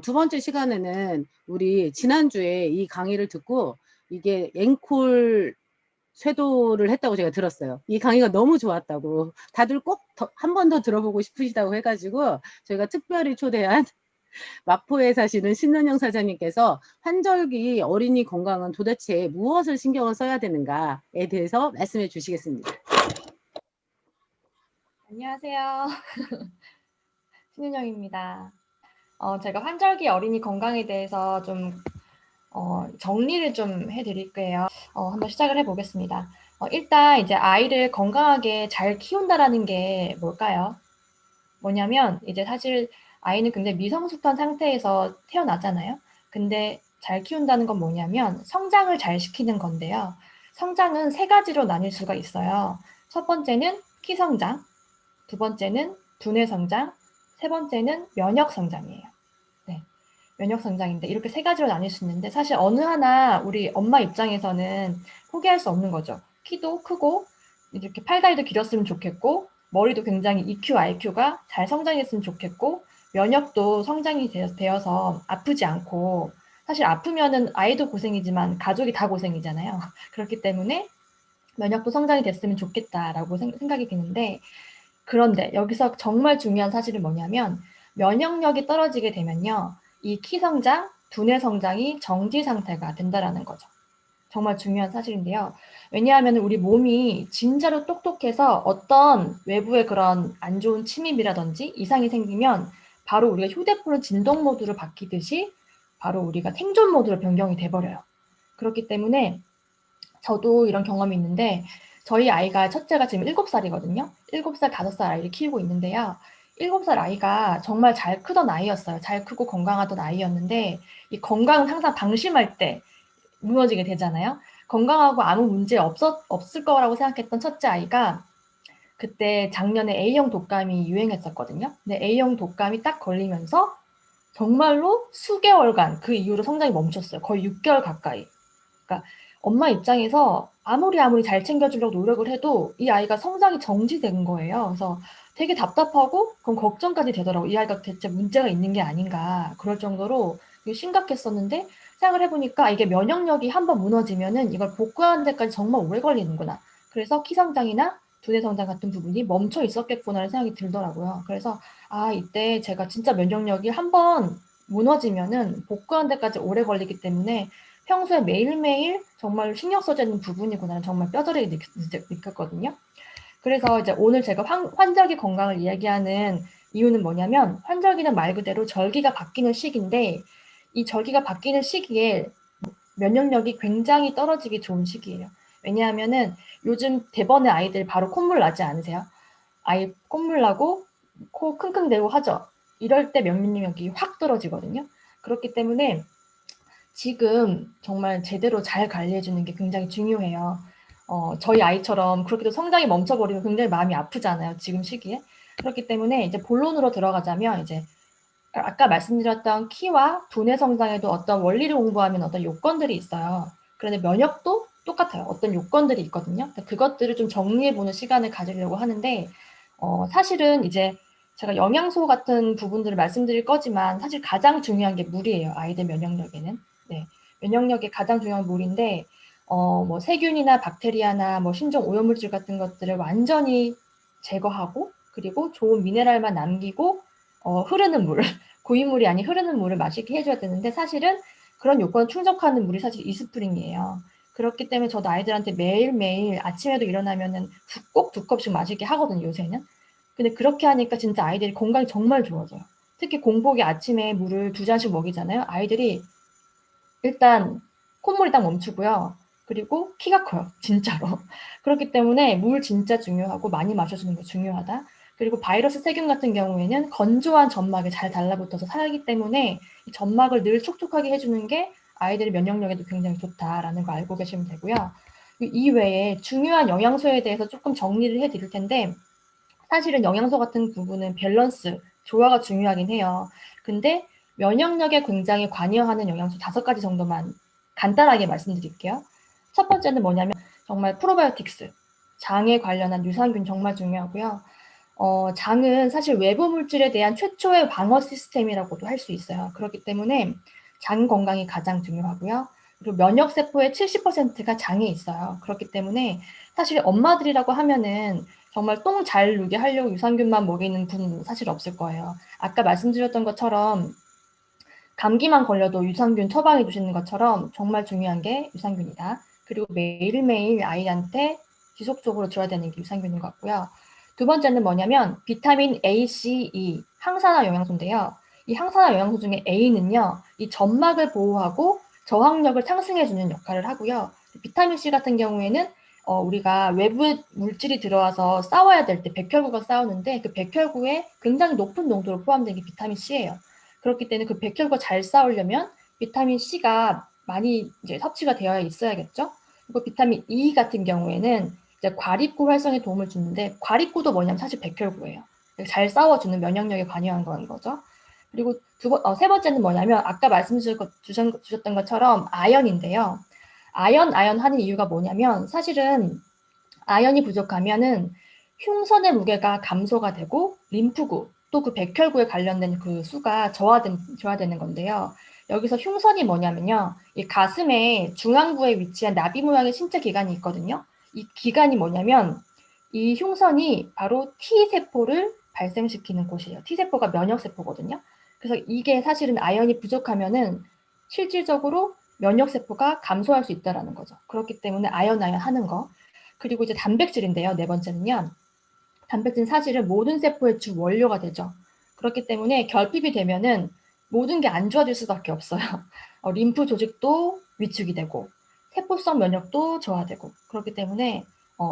두 번째 시간에는 우리 지난주에 이 강의를 듣고 이게 앵콜 쇄도를 했다고 제가 들었어요. 이 강의가 너무 좋았다고 다들 꼭 한 번 더 들어보고 싶으시다고 해가지고 저희가 특별히 초대한 마포에 사시는 신은영 사장님께서 환절기 어린이 건강은 도대체 무엇을 신경을 써야 되는가에 대해서 말씀해 주시겠습니다. 안녕하세요. 신은영입니다. 제가 환절기 어린이 건강에 대해서 좀 정리를 좀 해드릴게요. 한번 시작을 해보겠습니다. 일단 이제 아이를 건강하게 잘 키운다라는 게 뭘까요? 뭐냐면 이제 사실 아이는 굉장히 미성숙한 상태에서 태어나잖아요. 근데 잘 키운다는 건 뭐냐면 성장을 잘 시키는 건데요. 성장은 세 가지로 나뉠 수가 있어요. 첫 번째는 키 성장, 두 번째는 두뇌 성장, 세 번째는 면역 성장이에요. 네, 면역 성장인데 이렇게 세 가지로 나뉠 수 있는데 사실 어느 하나 우리 엄마 입장에서는 포기할 수 없는 거죠. 키도 크고 이렇게 팔다리도 길었으면 좋겠고 머리도 굉장히 EQ, IQ가 잘 성장했으면 좋겠고 면역도 성장이 되어서 아프지 않고 사실 아프면은 아이도 고생이지만 가족이 다 고생이잖아요. 그렇기 때문에 면역도 성장이 됐으면 좋겠다라고 생각이 드는데 그런데 여기서 정말 중요한 사실은 뭐냐면 면역력이 떨어지게 되면요. 이 키 성장, 두뇌 성장이 정지 상태가 된다라는 거죠. 정말 중요한 사실인데요. 왜냐하면 우리 몸이 진짜로 똑똑해서 어떤 외부의 그런 안 좋은 침입이라든지 이상이 생기면 바로 우리가 휴대폰을 진동 모드로 바뀌듯이 바로 우리가 생존 모드로 변경이 돼버려요. 그렇기 때문에 저도 이런 경험이 있는데 저희 아이가 첫째가 지금 7살이거든요. 7살, 5살 아이를 키우고 있는데요. 7살 아이가 정말 잘 크던 아이였어요. 잘 크고 건강하던 아이였는데 이 건강은 항상 방심할 때 무너지게 되잖아요. 건강하고 아무 문제 없을 거라고 생각했던 첫째 아이가 그때 작년에 A형 독감이 유행했었거든요. 근데 A형 독감이 딱 걸리면서 정말로 수개월간 그 이후로 성장이 멈췄어요. 거의 6개월 가까이. 그러니까 엄마 입장에서 아무리 잘 챙겨주려고 노력을 해도 이 아이가 성장이 정지된 거예요. 그래서 되게 답답하고 그럼 걱정까지 되더라고요. 이 아이가 대체 문제가 있는 게 아닌가 그럴 정도로 심각했었는데 생각을 해보니까 이게 면역력이 한번 무너지면은 이걸 복구하는 데까지 정말 오래 걸리는구나. 그래서 키 성장이나 두뇌 성장 같은 부분이 멈춰 있었겠구나라는 생각이 들더라고요. 그래서 이때 제가 진짜 면역력이 한번 무너지면은 복구하는 데까지 오래 걸리기 때문에 평소에 매일매일 정말 신경 써야 되는 부분이구나 정말 뼈저리게 느꼈거든요. 그래서 이제 오늘 제가 환절기 건강을 이야기하는 이유는 뭐냐면 환절기는 말 그대로 절기가 바뀌는 시기인데 이 절기가 바뀌는 시기에 면역력이 굉장히 떨어지기 좋은 시기예요. 왜냐하면은 요즘 대번에 아이들 바로 콧물 나지 않으세요? 아이 콧물 나고 코 킁킁 대고 하죠. 이럴 때 면역력이 확 떨어지거든요. 그렇기 때문에 지금 정말 제대로 잘 관리해주는 게 굉장히 중요해요. 저희 아이처럼 그렇게도 성장이 멈춰버리면 굉장히 마음이 아프잖아요. 지금 시기에. 그렇기 때문에 이제 본론으로 들어가자면 이제 아까 말씀드렸던 키와 두뇌 성장에도 어떤 원리를 공부하면 어떤 요건들이 있어요. 그런데 면역도 똑같아요. 어떤 요건들이 있거든요. 그것들을 좀 정리해보는 시간을 가지려고 하는데 사실은 이제 제가 영양소 같은 부분들을 말씀드릴 거지만 사실 가장 중요한 게 물이에요. 아이들 면역력에는. 네, 면역력의 가장 중요한 물인데 뭐 세균이나 박테리아나 뭐 신종 오염물질 같은 것들을 완전히 제거하고 그리고 좋은 미네랄만 남기고 흐르는 물, 고인물이 아닌 흐르는 물을 마시게 해줘야 되는데 사실은 그런 요건을 충족하는 물이 사실 이스프링이에요. 그렇기 때문에 저도 아이들한테 매일매일 아침에도 일어나면은 꼭 2컵씩 마시게 하거든요, 요새는. 근데 그렇게 하니까 진짜 아이들이 건강이 정말 좋아져요. 특히 공복에 아침에 물을 2잔씩 먹이잖아요. 아이들이 일단 콧물이 딱 멈추고요. 그리고 키가 커요. 진짜로. 그렇기 때문에 물 진짜 중요하고 많이 마셔주는 게 중요하다. 그리고 바이러스 세균 같은 경우에는 건조한 점막에 잘 달라붙어서 살기 때문에 이 점막을 늘 촉촉하게 해주는 게 아이들의 면역력에도 굉장히 좋다라는 거 알고 계시면 되고요. 이 외에 중요한 영양소에 대해서 조금 정리를 해드릴 텐데 사실은 영양소 같은 부분은 밸런스, 조화가 중요하긴 해요. 근데 면역력에 굉장히 관여하는 영양소 5가지 정도만 간단하게 말씀드릴게요. 첫 번째는 뭐냐면 정말 프로바이오틱스, 장에 관련한 유산균 정말 중요하고요. 장은 사실 외부 물질에 대한 최초의 방어 시스템이라고도 할 수 있어요. 그렇기 때문에 장 건강이 가장 중요하고요. 그리고 면역세포의 70%가 장에 있어요. 그렇기 때문에 사실 엄마들이라고 하면은 정말 똥 잘 누게 하려고 유산균만 먹이는 분 사실 없을 거예요. 아까 말씀드렸던 것처럼 감기만 걸려도 유산균 처방해 주시는 것처럼 정말 중요한 게 유산균이다. 그리고 매일매일 아이한테 지속적으로 줘야 되는 게 유산균인 것 같고요. 두 번째는 뭐냐면 비타민 A, C, E, 항산화 영양소인데요. 이 항산화 영양소 중에 A는요, 이 점막을 보호하고 저항력을 상승해주는 역할을 하고요. 비타민 C 같은 경우에는 우리가 외부 물질이 들어와서 싸워야 될 때 백혈구가 싸우는데 그 백혈구에 굉장히 높은 농도로 포함된 게 비타민 C예요. 그렇기 때문에 그 백혈구가 잘 싸우려면 비타민 C가 많이 이제 섭취가 되어 있어야겠죠. 그리고 비타민 E 같은 경우에는 이제 과립구 활성에 도움을 주는데 과립구도 뭐냐면 사실 백혈구예요. 잘 싸워주는 면역력에 관여한 건 거죠. 그리고 세 번째는 뭐냐면 아까 주셨던 것처럼 아연인데요. 아연 하는 이유가 뭐냐면 사실은 아연이 부족하면은 흉선의 무게가 감소가 되고 림프구 또 그 백혈구에 관련된 그 수가 저하되는 건데요. 여기서 흉선이 뭐냐면요. 이 가슴의 중앙부에 위치한 나비 모양의 신체 기관이 있거든요. 이 기관이 뭐냐면 이 흉선이 바로 T세포를 발생시키는 곳이에요. T세포가 면역세포거든요. 그래서 이게 사실은 아연이 부족하면은 실질적으로 면역세포가 감소할 수 있다는 거죠. 그렇기 때문에 아연 하는 거. 그리고 이제 단백질인데요. 네 번째는요. 단백질은 사실은 모든 세포의 주 원료가 되죠. 그렇기 때문에 결핍이 되면은 모든 게 안 좋아질 수밖에 없어요. 림프 조직도 위축이 되고 세포성 면역도 저하되고 그렇기 때문에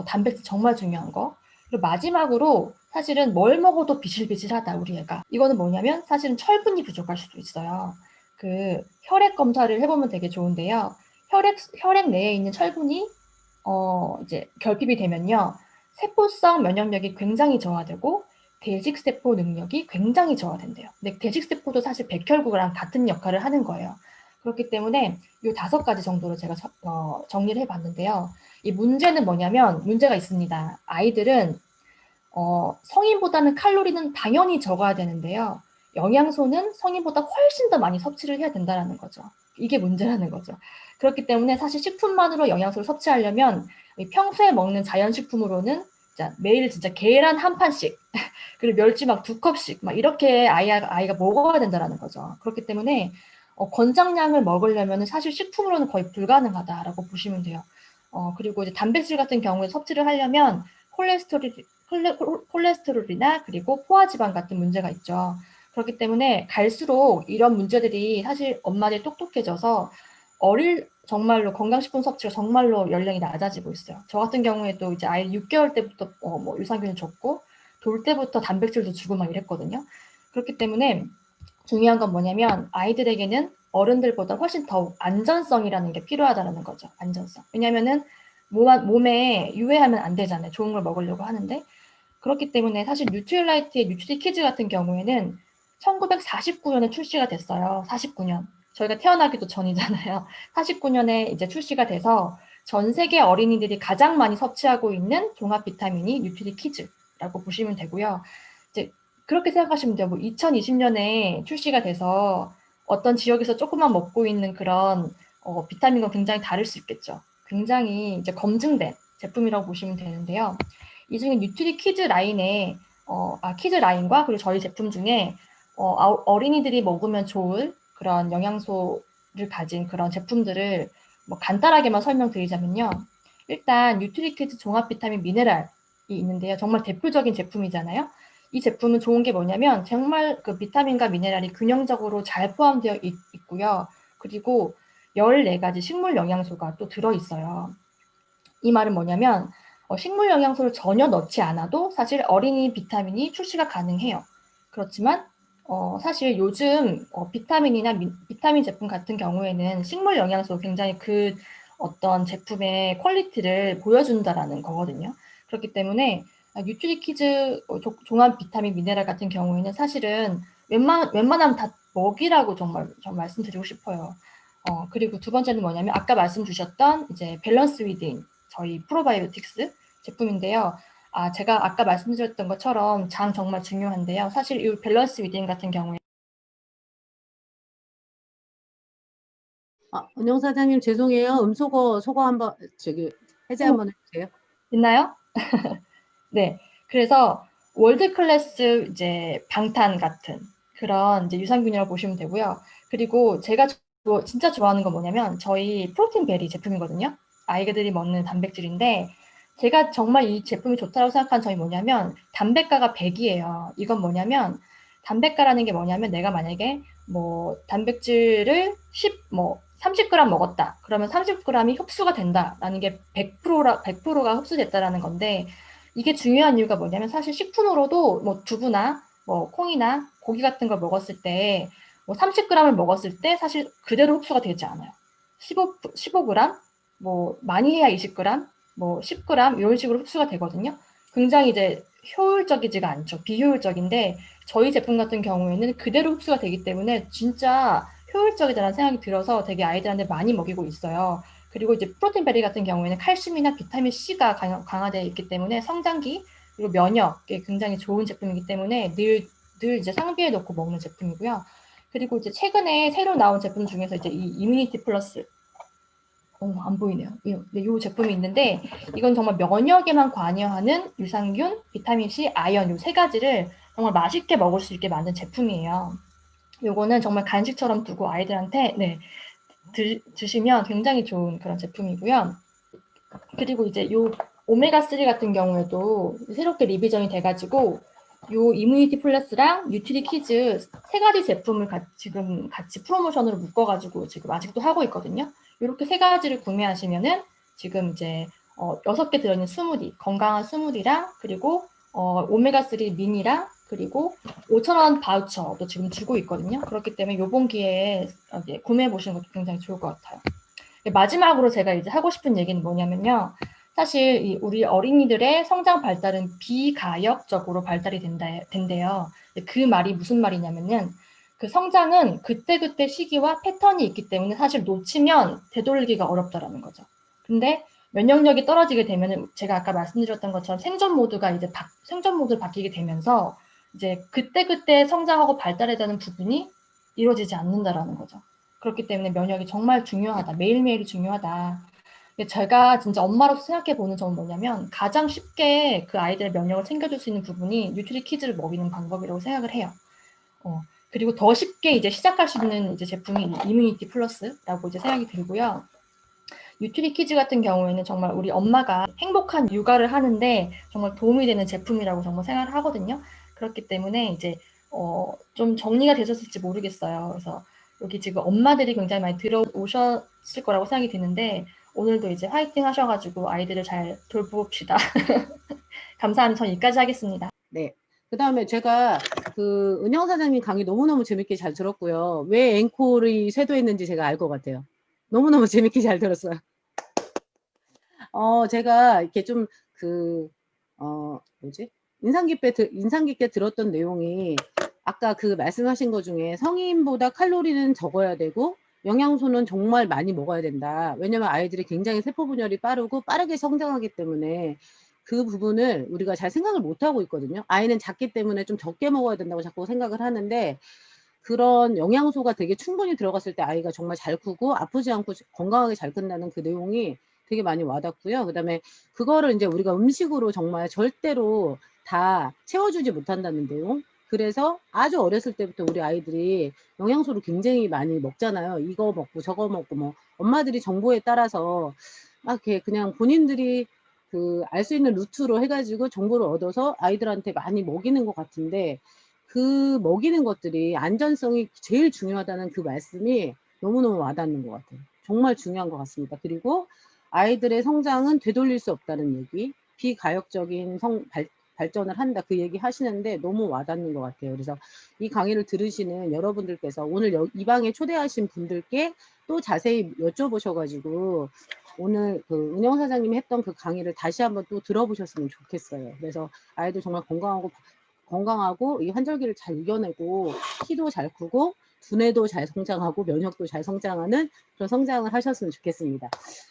단백질 정말 중요한 거. 그리고 마지막으로 사실은 뭘 먹어도 비실비실하다 우리 애가. 이거는 뭐냐면 사실은 철분이 부족할 수도 있어요. 그 혈액 검사를 해보면 되게 좋은데요. 혈액 내에 있는 철분이 이제 결핍이 되면요. 세포성 면역력이 굉장히 저하되고 대식세포 능력이 굉장히 저하된대요. 근데 대식세포도 사실 백혈구랑 같은 역할을 하는 거예요. 그렇기 때문에 이 5가지 정도로 제가 정리를 해봤는데요. 이 문제는 뭐냐면 문제가 있습니다. 아이들은 성인보다는 칼로리는 당연히 적어야 되는데요. 영양소는 성인보다 훨씬 더 많이 섭취를 해야 된다는 거죠. 이게 문제라는 거죠. 그렇기 때문에 사실 식품만으로 영양소를 섭취하려면 평소에 먹는 자연식품으로는 매일 진짜 계란 한 판씩 그리고 멸치 막 2컵씩 막 이렇게 아이가 먹어야 된다는 거죠. 그렇기 때문에 권장량을 먹으려면 사실 식품으로는 거의 불가능하다라고 보시면 돼요. 그리고 이제 단백질 같은 경우에 섭취를 하려면 콜레스테롤이나 그리고 포화지방 같은 문제가 있죠. 그렇기 때문에 갈수록 이런 문제들이 사실 엄마들이 똑똑해져서 정말로 건강식품 섭취가 정말로 연령이 낮아지고 있어요. 저 같은 경우에도 이제 아이 6개월 때부터 뭐 유산균을 줬고 돌 때부터 단백질도 주고 막 이랬거든요. 그렇기 때문에 중요한 건 뭐냐면 아이들에게는 어른들보다 훨씬 더 안전성이라는 게 필요하다는 거죠. 안전성. 왜냐면은 몸에 유해하면 안 되잖아요. 좋은 걸 먹으려고 하는데. 그렇기 때문에 사실 뉴트릴라이트의 뉴트리 키즈 같은 경우에는 1949년에 출시가 됐어요. 49년. 저희가 태어나기도 전이잖아요. 49년에 이제 출시가 돼서 전 세계 어린이들이 가장 많이 섭취하고 있는 종합 비타민이 뉴트리 키즈라고 보시면 되고요. 이제 그렇게 생각하시면 돼요. 뭐 2020년에 출시가 돼서 어떤 지역에서 조금만 먹고 있는 그런 비타민과 굉장히 다를 수 있겠죠. 굉장히 이제 검증된 제품이라고 보시면 되는데요. 이 중에 뉴트리 키즈 라인에 키즈 라인과 그리고 저희 제품 중에 어린이들이 먹으면 좋을 그런 영양소를 가진 그런 제품들을 뭐 간단하게만 설명드리자면요. 일단 뉴트리 키즈 종합 비타민 미네랄이 있는데요. 정말 대표적인 제품이잖아요. 이 제품은 좋은 게 뭐냐면 정말 그 비타민과 미네랄이 균형적으로 잘 포함되어 있고요. 그리고 14가지 식물 영양소가 또 들어있어요. 이 말은 뭐냐면 식물 영양소를 전혀 넣지 않아도 사실 어린이 비타민이 출시가 가능해요. 그렇지만 사실 요즘 비타민이나 비타민 제품 같은 경우에는 식물 영양소 굉장히 그 어떤 제품의 퀄리티를 보여준다라는 거거든요. 그렇기 때문에 뉴트리키즈 종합 비타민 미네랄 같은 경우에는 사실은 웬만하면 다 먹이라고 정말 말씀드리고 싶어요. 그리고 두 번째는 뭐냐면 아까 말씀 주셨던 이제 밸런스 위드인 저희 프로바이오틱스 제품인데요. 제가 아까 말씀드렸던 것처럼 장 정말 중요한데요. 사실 이 밸런스 위딩 같은 경우에 은영 사장님 죄송해요. 소거 한번 해제 한번 해주세요. 있나요? 네. 그래서 월드 클래스 이제 방탄 같은 그런 이제 유산균이라고 보시면 되고요. 그리고 제가 진짜 좋아하는 건 뭐냐면 저희 프로틴 베리 제품이거든요. 아이들이 먹는 단백질인데 제가 정말 이 제품이 좋다고 생각한 점이 뭐냐면 단백가가 100이에요. 이건 뭐냐면 단백가라는 게 뭐냐면 내가 만약에 뭐 단백질을 30g 먹었다. 그러면 30g이 흡수가 된다라는 게 100%가 흡수됐다라는 건데 이게 중요한 이유가 뭐냐면 사실 식품으로도 뭐 두부나 뭐 콩이나 고기 같은 걸 먹었을 때 뭐 30g을 먹었을 때 사실 그대로 흡수가 되지 않아요. 15g, 뭐 많이 해야 20g, 뭐 10g 이런 식으로 흡수가 되거든요. 굉장히 이제 효율적이지가 않죠. 비효율적인데 저희 제품 같은 경우에는 그대로 흡수가 되기 때문에 진짜 효율적이다라는 생각이 들어서 되게 아이들한테 많이 먹이고 있어요. 그리고 이제 프로틴 베리 같은 경우에는 칼슘이나 비타민 C가 강화되어 있기 때문에 성장기 그리고 면역에 굉장히 좋은 제품이기 때문에 늘 이제 상비에 넣고 먹는 제품이고요. 그리고 이제 최근에 새로 나온 제품 중에서 이제 이 이뮤니티 플러스 안 보이네요. 이 제품이 있는데 이건 정말 면역에만 관여하는 유산균, 비타민 C, 아연 이 세 가지를 정말 맛있게 먹을 수 있게 만든 제품이에요. 요거는 정말 간식처럼 두고 아이들한테 드시면 굉장히 좋은 그런 제품이고요. 그리고 이제 요 오메가3 같은 경우에도 새롭게 리비전이 돼가지고 요 이뮤니티 플러스랑 뉴트리 키즈 세 가지 제품을 지금 같이 프로모션으로 묶어가지고 지금 아직도 하고 있거든요. 이렇게 세 가지를 구매하시면은 지금 이제 6개 들어있는 스무디, 건강한 스무디랑 그리고 오메가3 미니랑 그리고 5,000원 바우처도 지금 주고 있거든요. 그렇기 때문에 요번 기회에 구매해 보시는 것도 굉장히 좋을 것 같아요. 마지막으로 제가 이제 하고 싶은 얘기는 뭐냐면요. 사실 우리 어린이들의 성장 발달은 비가역적으로 발달이 된대요. 그 말이 무슨 말이냐면은 그 성장은 그때그때 시기와 패턴이 있기 때문에 사실 놓치면 되돌리기가 어렵다라는 거죠. 근데 면역력이 떨어지게 되면은 제가 아까 말씀드렸던 것처럼 생존 모드가 이제 생존 모드로 바뀌게 되면서 이제 그때그때 성장하고 발달해야 되는 부분이 이루어지지 않는다라는 거죠. 그렇기 때문에 면역이 정말 중요하다. 매일매일이 중요하다. 제가 진짜 엄마로서 생각해 보는 점은 뭐냐면 가장 쉽게 그 아이들의 면역을 챙겨줄 수 있는 부분이 뉴트리 키즈를 먹이는 방법이라고 생각을 해요. 그리고 더 쉽게 이제 시작할 수 있는 이제 제품이 이뮤니티 플러스라고 이제 생각이 들고요. 뉴트리 키즈 같은 경우에는 정말 우리 엄마가 행복한 육아를 하는데 정말 도움이 되는 제품이라고 정말 생각을 하거든요. 그렇기 때문에 이제 좀 정리가 되셨을지 모르겠어요. 그래서 여기 지금 엄마들이 굉장히 많이 들어오셨을 거라고 생각이 드는데 오늘도 이제 화이팅 하셔가지고 아이들을 잘 돌봅시다. 감사합니다. 전 여기까지 하겠습니다. 네. 그 다음에 제가 그 은영 사장님 강의 너무너무 재밌게 잘 들었고요. 왜 앵콜이 쇄도했는지 제가 알 것 같아요. 너무너무 재밌게 잘 들었어요. 제가 이렇게 좀 인상 깊게 들었던 내용이 아까 그 말씀하신 것 중에 성인보다 칼로리는 적어야 되고 영양소는 정말 많이 먹어야 된다. 왜냐면 아이들이 굉장히 세포 분열이 빠르고 빠르게 성장하기 때문에 그 부분을 우리가 잘 생각을 못 하고 있거든요. 아이는 작기 때문에 좀 적게 먹어야 된다고 자꾸 생각을 하는데 그런 영양소가 되게 충분히 들어갔을 때 아이가 정말 잘 크고 아프지 않고 건강하게 잘 큰다는 그 내용이 되게 많이 와닿고요. 그다음에 그거를 이제 우리가 음식으로 정말 절대로 다 채워주지 못한다는 내용. 그래서 아주 어렸을 때부터 우리 아이들이 영양소를 굉장히 많이 먹잖아요. 이거 먹고 저거 먹고 뭐 엄마들이 정보에 따라서 막 이렇게 그냥 본인들이 알 수 있는 루트로 해가지고 정보를 얻어서 아이들한테 많이 먹이는 것 같은데 그 먹이는 것들이 안전성이 제일 중요하다는 그 말씀이 너무너무 와닿는 것 같아요. 정말 중요한 것 같습니다. 그리고 아이들의 성장은 되돌릴 수 없다는 얘기, 비가역적인 발전을 한다 그 얘기 하시는데 너무 와닿는 것 같아요. 그래서 이 강의를 들으시는 여러분들께서 오늘 이 방에 초대하신 분들께 또 자세히 여쭤보셔가지고 오늘 그 은영 사장님이 했던 그 강의를 다시 한번 또 들어보셨으면 좋겠어요. 그래서 아이들 정말 건강하고 이 환절기를 잘 이겨내고 키도 잘 크고 두뇌도 잘 성장하고 면역도 잘 성장하는 그런 성장을 하셨으면 좋겠습니다.